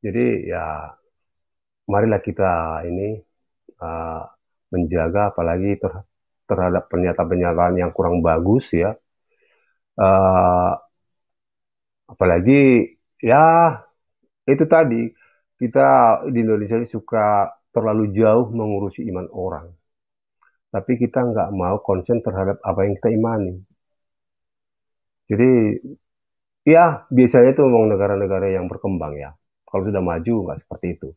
Jadi ya marilah kita ini uh, menjaga apalagi terhadap pernyataan-pernyataan yang kurang bagus ya. Uh, Apalagi ya itu tadi kita di Indonesia ini suka terlalu jauh mengurusi iman orang, tapi kita nggak mau konsen terhadap apa yang kita imani. Jadi ya biasanya itu memang negara-negara yang berkembang ya. Kalau sudah maju nggak seperti itu.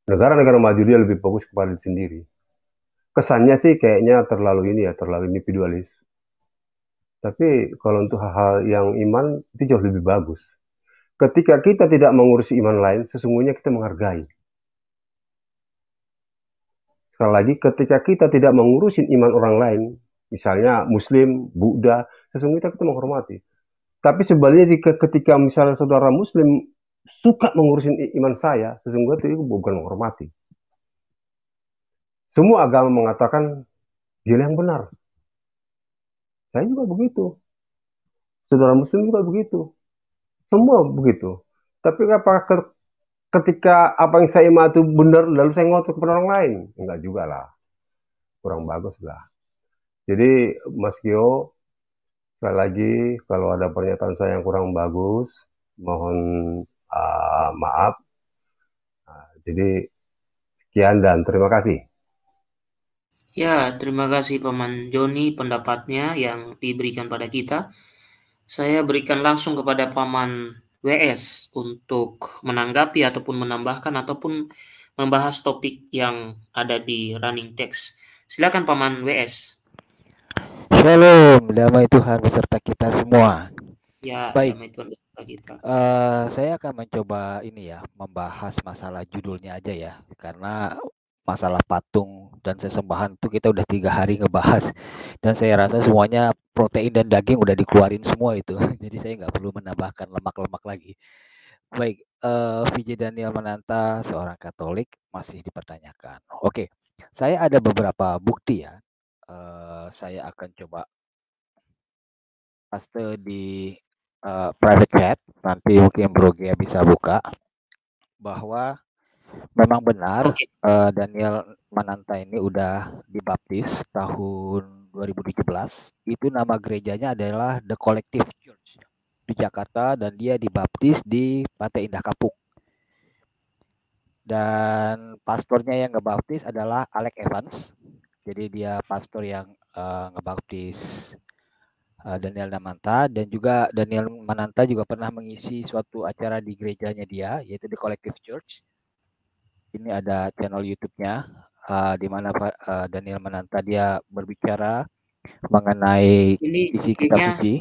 Negara-negara maju dia lebih fokus kepada diri sendiri. Kesannya sih kayaknya terlalu ini ya, terlalu individualis. Tapi kalau untuk hal-hal yang iman itu jauh lebih bagus. Ketika kita tidak mengurusi iman lain, sesungguhnya kita menghargai. Sekali lagi, ketika kita tidak mengurusin iman orang lain, misalnya Muslim, Buddha, sesungguhnya kita menghormati. Tapi sebaliknya jika ketika misalnya saudara Muslim suka mengurusin iman saya, sesungguhnya itu bukan menghormati. Semua agama mengatakan dia yang benar. Saya juga begitu. Saudara Muslim juga begitu. Semua begitu. Tapi apakah ketika apa yang saya imani itu benar, lalu saya ngotot kepada orang lain? Enggak juga lah. Kurang bagus lah. Jadi Mas Gio, sekali lagi, kalau ada pernyataan saya yang kurang bagus, mohon maaf. Jadi, sekian dan terima kasih. Ya, terima kasih Paman Joni pendapatnya yang diberikan pada kita. Saya berikan langsung kepada Paman WS untuk menanggapi ataupun menambahkan ataupun membahas topik yang ada di running text. Silakan Paman WS. Shalom, damai Tuhan beserta kita semua. Ya, Baik, damai Tuhan beserta kita. saya akan mencoba ini ya, membahas masalah judulnya aja ya, karena masalah patung dan sesembahan itu kita udah 3 hari ngebahas, dan saya rasa semuanya protein dan daging udah dikeluarin semua itu, jadi saya nggak perlu menambahkan lemak-lemak lagi. Baik, VJ Daniel Mananta, seorang Katolik, masih dipertanyakan. Oke, saya ada beberapa bukti ya. Saya akan coba paste di private chat, nanti mungkin Bro Gia bisa buka, bahwa memang benar Oke, Daniel Mananta ini udah dibaptis tahun 2017. Itu nama gerejanya adalah The Collective Church di Jakarta, dan dia dibaptis di Pantai Indah Kapuk. Dan pastornya yang ngebaptis adalah Alex Evans. Jadi dia pastor yang ngebaptis Daniel Mananta, dan juga Daniel Mananta juga pernah mengisi suatu acara di gerejanya dia, yaitu di Collective Church. Ini ada channel YouTube-nya di mana Daniel Mananta dia berbicara mengenai ini isi kitab IG-nya suci.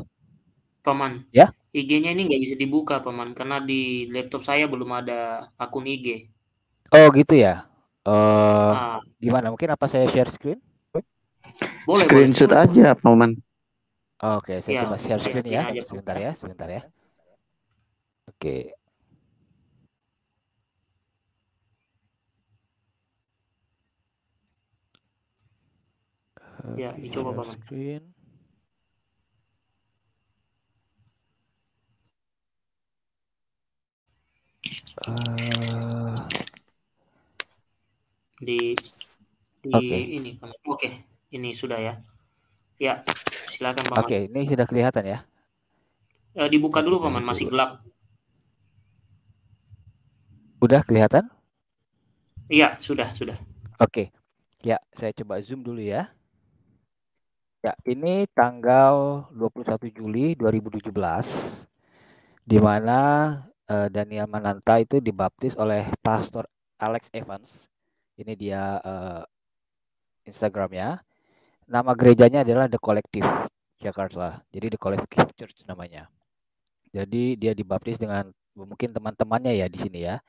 Paman. Ya? IG-nya ini nggak bisa dibuka Paman karena di laptop saya belum ada akun IG. Oh gitu ya. Uh, Ah, Gimana? Mungkin apa saya share screen? boleh boleh. Screenshot aja, Paman. Oke, saya Ya, coba share di screen screen ya. aja Sebentar Paman. ya, sebentar ya. Oke. Ya, Oke, dicoba share Paman. screen. Uh, Di Oke, ini Paman. Oke, ini sudah ya. Ya, silakan Paman. oke, ini sudah kelihatan ya. Dibuka Saya dulu cobain Paman, masih dulu. gelap. Udah kelihatan? Iya, sudah, sudah. Oke, ya saya coba zoom dulu ya. Ya, ini tanggal 21 Juli 2017, di mana Daniel Mananta itu dibaptis oleh Pastor Alex Evans. Ini dia Instagramnya. Nama gerejanya adalah The Collective Jakarta. Jadi The Collective Church namanya. Jadi dia dibaptis dengan mungkin teman-temannya ya di sini ya.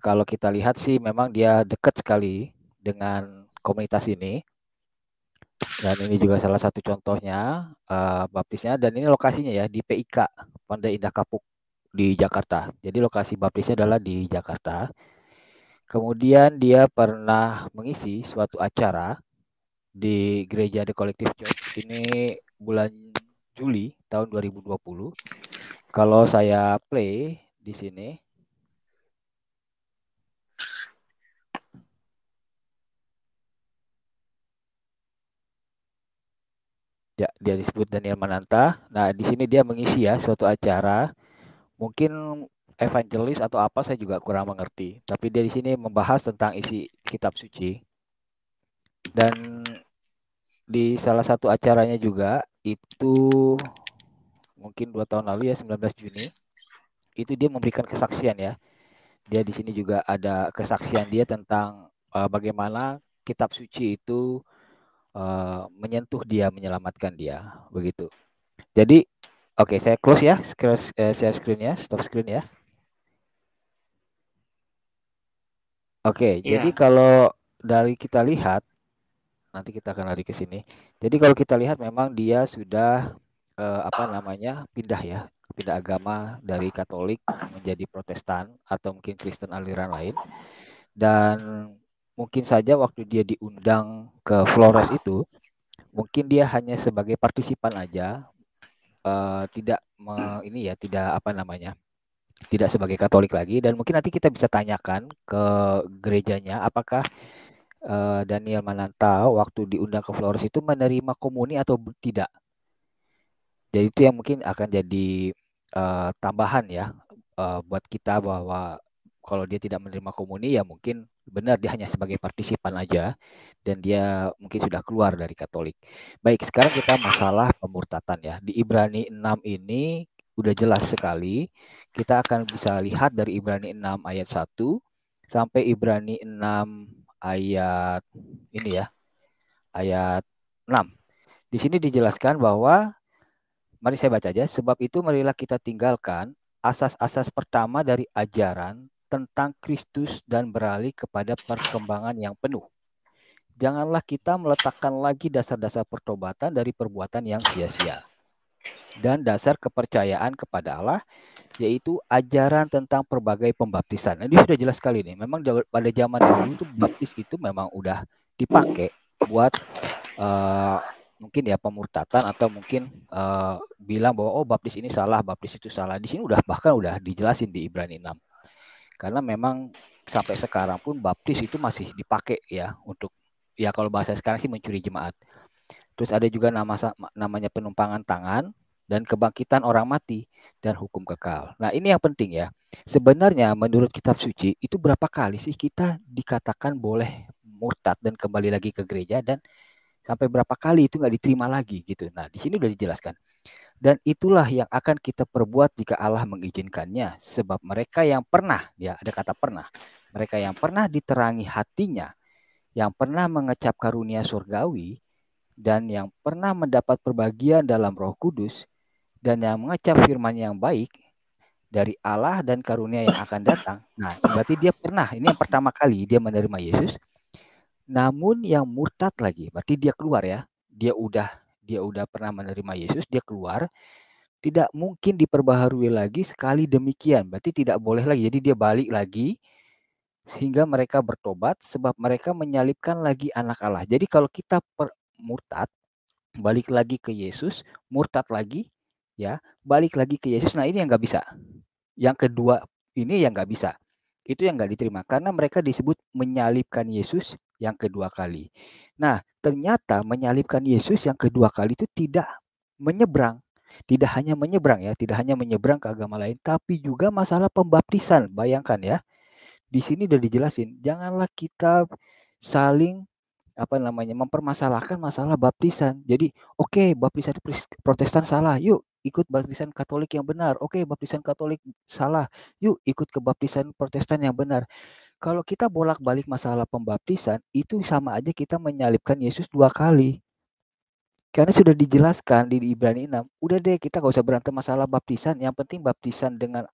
Kalau kita lihat sih memang dia dekat sekali dengan komunitas ini. Dan ini juga salah satu contohnya baptisnya, dan ini lokasinya ya di PIK Pandai Indah Kapuk di Jakarta. Jadi lokasi baptisnya adalah di Jakarta. Kemudian dia pernah mengisi suatu acara di Gereja The Collective Church ini bulan Juli tahun 2020. Kalau saya play di sini, Dia disebut Daniel Mananta. Nah, di sini dia mengisi ya suatu acara, mungkin evangelis atau apa saya juga kurang mengerti. Tapi dia di sini membahas tentang isi kitab suci. Dan di salah satu acaranya juga itu mungkin 2 tahun lalu ya, 19 Juni, itu dia memberikan kesaksian ya. Dia di sini juga ada kesaksian dia tentang bagaimana kitab suci itu menyentuh dia, menyelamatkan dia, begitu. Jadi, oke, saya close ya, share screen ya, stop screen ya. Oke, jadi Ya, kalau dari kita lihat, nanti kita akan lari ke sini. Jadi kalau kita lihat memang dia sudah pindah ya, pindah agama dari Katolik menjadi Protestan atau mungkin Kristen aliran lain. Dan mungkin saja waktu dia diundang ke Flores itu, mungkin dia hanya sebagai partisipan aja, tidak sebagai Katolik lagi. Dan mungkin nanti kita bisa tanyakan ke gerejanya apakah Daniel Mananta waktu diundang ke Flores itu menerima komuni atau tidak. Jadi itu yang mungkin akan jadi tambahan ya buat kita, bahwa kalau dia tidak menerima komuni ya mungkin benar dia hanya sebagai partisipan aja dan dia mungkin sudah keluar dari Katolik. Baik, sekarang kita masalah pemurtatan ya. Di Ibrani 6 ini udah jelas sekali. Kita akan bisa lihat dari Ibrani 6 ayat 1 sampai Ibrani 6 ayat ini ya, ayat 6. Di sini dijelaskan bahwa, mari saya baca aja. Sebab itu marilah kita tinggalkan asas-asas pertama dari ajaran tentang Kristus dan beralih kepada perkembangan yang penuh. Janganlah kita meletakkan lagi dasar-dasar pertobatan dari perbuatan yang sia-sia. Dan dasar kepercayaan kepada Allah, yaitu ajaran tentang berbagai pembaptisan. Nah, ini sudah jelas sekali nih. Memang pada zaman dahulu tuh baptis itu memang udah dipakai buat mungkin ya pemurtatan, atau mungkin bilang bahwa oh baptis ini salah, baptis itu salah. Di sini bahkan udah dijelasin di Ibrani 6. Karena memang sampai sekarang pun baptis itu masih dipakai ya untuk, ya kalau bahasa sekarang sih, mencuri jemaat. Terus ada juga namanya penumpangan tangan dan kebangkitan orang mati dan hukum kekal. Nah, ini yang penting ya. Sebenarnya menurut kitab suci itu berapa kali sih kita dikatakan boleh murtad dan kembali lagi ke gereja, dan sampai berapa kali itu nggak diterima lagi gitu. Nah, di sini udah dijelaskan. Dan itulah yang akan kita perbuat jika Allah mengizinkannya. Sebab mereka yang pernah, ya ada kata pernah, mereka yang pernah diterangi hatinya, yang pernah mengecap karunia surgawi, dan yang pernah mendapat perbagian dalam Roh Kudus, dan yang mengecap firman yang baik dari Allah dan karunia yang akan datang. Nah, berarti dia pernah, ini yang pertama kali dia menerima Yesus. Namun yang murtad lagi, berarti dia keluar ya. Dia udah pernah menerima Yesus, dia keluar, tidak mungkin diperbaharui lagi sekali demikian. Berarti tidak boleh lagi. Jadi dia balik lagi sehingga mereka bertobat, sebab mereka menyalibkan lagi anak Allah. Jadi kalau kita murtad, balik lagi ke Yesus, murtad lagi, ya, balik lagi ke Yesus. Nah, ini yang nggak bisa. Yang kedua ini yang nggak bisa. Itu yang nggak diterima karena mereka disebut menyalibkan Yesus yang kedua kali. Nah, ternyata menyalibkan Yesus yang kedua kali itu tidak menyeberang. Tidak hanya menyeberang ya, tidak hanya menyeberang ke agama lain, tapi juga masalah pembaptisan. Bayangkan ya, di sini udah dijelasin, janganlah kita saling mempermasalahkan masalah baptisan. Jadi, oke, baptisan Protestan salah, yuk ikut baptisan Katolik yang benar. Oke, baptisan Katolik salah, yuk ikut ke baptisan Protestan yang benar. Kalau kita bolak-balik masalah pembaptisan, itu sama aja kita menyalibkan Yesus 2 kali. Karena sudah dijelaskan di Ibrani 6, udah deh kita gak usah berantem masalah baptisan, yang penting baptisan dengan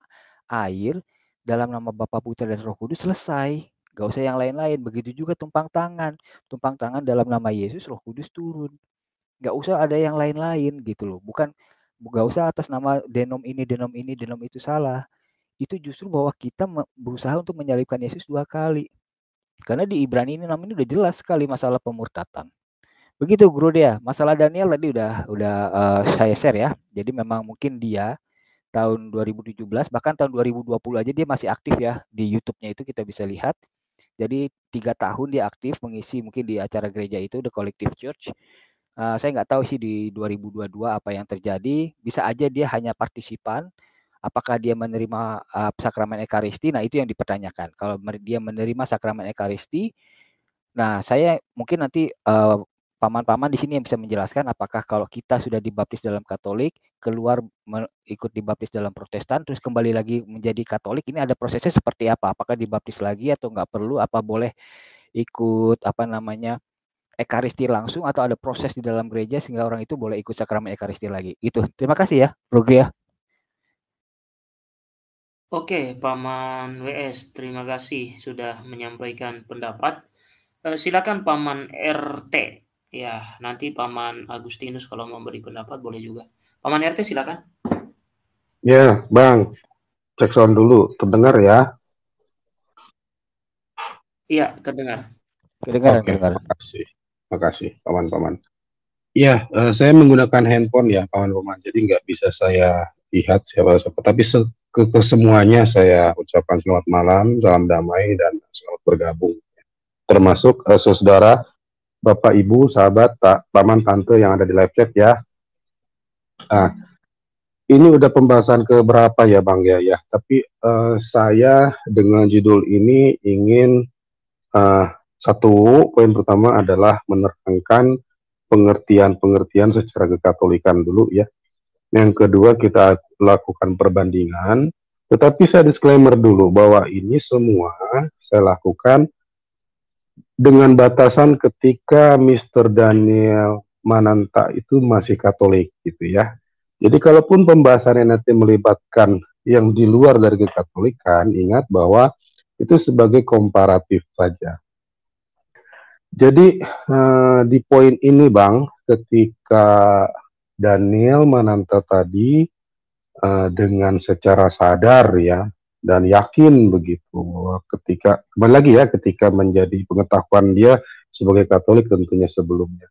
air dalam nama Bapa, Putra, dan Roh Kudus selesai. Gak usah yang lain-lain. Begitu juga tumpang tangan. Tumpang tangan dalam nama Yesus, Roh Kudus turun. Gak usah ada yang lain-lain gitu loh. Gak usah atas nama denom ini, denom ini, denom itu salah. Itu justru bahwa kita berusaha untuk menyalibkan Yesus 2 kali. Karena di Ibrani 6 ini udah jelas sekali masalah pemurtatan. Begitu Bro Dea. Masalah Daniel tadi udah saya share ya. Jadi memang mungkin dia tahun 2017 bahkan tahun 2020 aja dia masih aktif ya di YouTube-nya, itu kita bisa lihat. Jadi 3 tahun dia aktif mengisi mungkin di acara gereja itu, The Collective Church. Saya nggak tahu sih di 2022 apa yang terjadi. Bisa aja dia hanya partisipan. Apakah dia menerima sakramen Ekaristi? Nah, itu yang dipertanyakan. Kalau dia menerima sakramen Ekaristi, nah saya mungkin nanti paman-paman di sini yang bisa menjelaskan apakah kalau kita sudah dibaptis dalam Katolik, keluar ikut dibaptis dalam Protestan, terus kembali lagi menjadi Katolik, ini ada prosesnya seperti apa? Apakah dibaptis lagi atau nggak perlu? Apa boleh ikut Ekaristi langsung atau ada proses di dalam gereja sehingga orang itu boleh ikut sakramen Ekaristi lagi? Gitu. Terima kasih ya, Bro ya. Oke, Paman WS, terima kasih sudah menyampaikan pendapat. Silakan Paman RT. Ya, nanti Paman Agustinus kalau memberi pendapat boleh juga. Paman RT silakan. Ya, Bang. Cek sound dulu. Terdengar ya? Iya, terdengar. Kedengaran, Oke, kedengaran. makasih, paman-paman. Iya, saya menggunakan handphone ya, paman-paman. Jadi nggak bisa saya lihat siapa-siapa. Tapi ke semuanya saya ucapkan selamat malam, salam damai, dan selamat bergabung. Termasuk saudara, Bapak, Ibu, sahabat, paman, tante yang ada di live chat ya. Nah, ini udah pembahasan keberapa ya, Bang ya? Tapi saya dengan judul ini ingin satu, poin pertama adalah menerangkan pengertian-pengertian secara kekatolikan dulu ya. Yang kedua, kita lakukan perbandingan. Tetapi saya disclaimer dulu bahwa ini semua saya lakukan dengan batasan ketika Mr. Daniel Mananta itu masih Katolik gitu ya. Jadi kalaupun pembahasannya nanti melibatkan yang di luar dari kekatolikan, ingat bahwa itu sebagai komparatif saja. Jadi di poin ini Bang, ketika Daniel Mananta tadi dengan secara sadar ya dan yakin begitu ketika kembali lagi ya ketika menjadi pengetahuan dia sebagai Katolik tentunya sebelumnya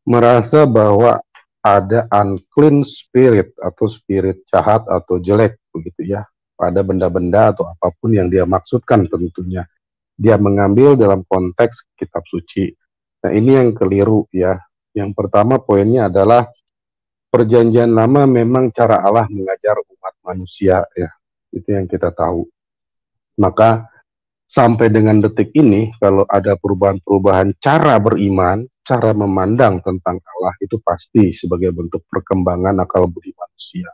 merasa bahwa ada unclean spirit atau spirit jahat atau jelek begitu ya pada benda-benda atau apapun yang dia maksudkan tentunya. Dia mengambil dalam konteks kitab suci. Nah ini yang keliru ya. Yang pertama poinnya adalah perjanjian lama memang cara Allah mengajar umat manusia ya. Itu yang kita tahu. Maka sampai dengan detik ini kalau ada perubahan-perubahan cara beriman, cara memandang tentang Allah itu pasti sebagai bentuk perkembangan akal budi manusia.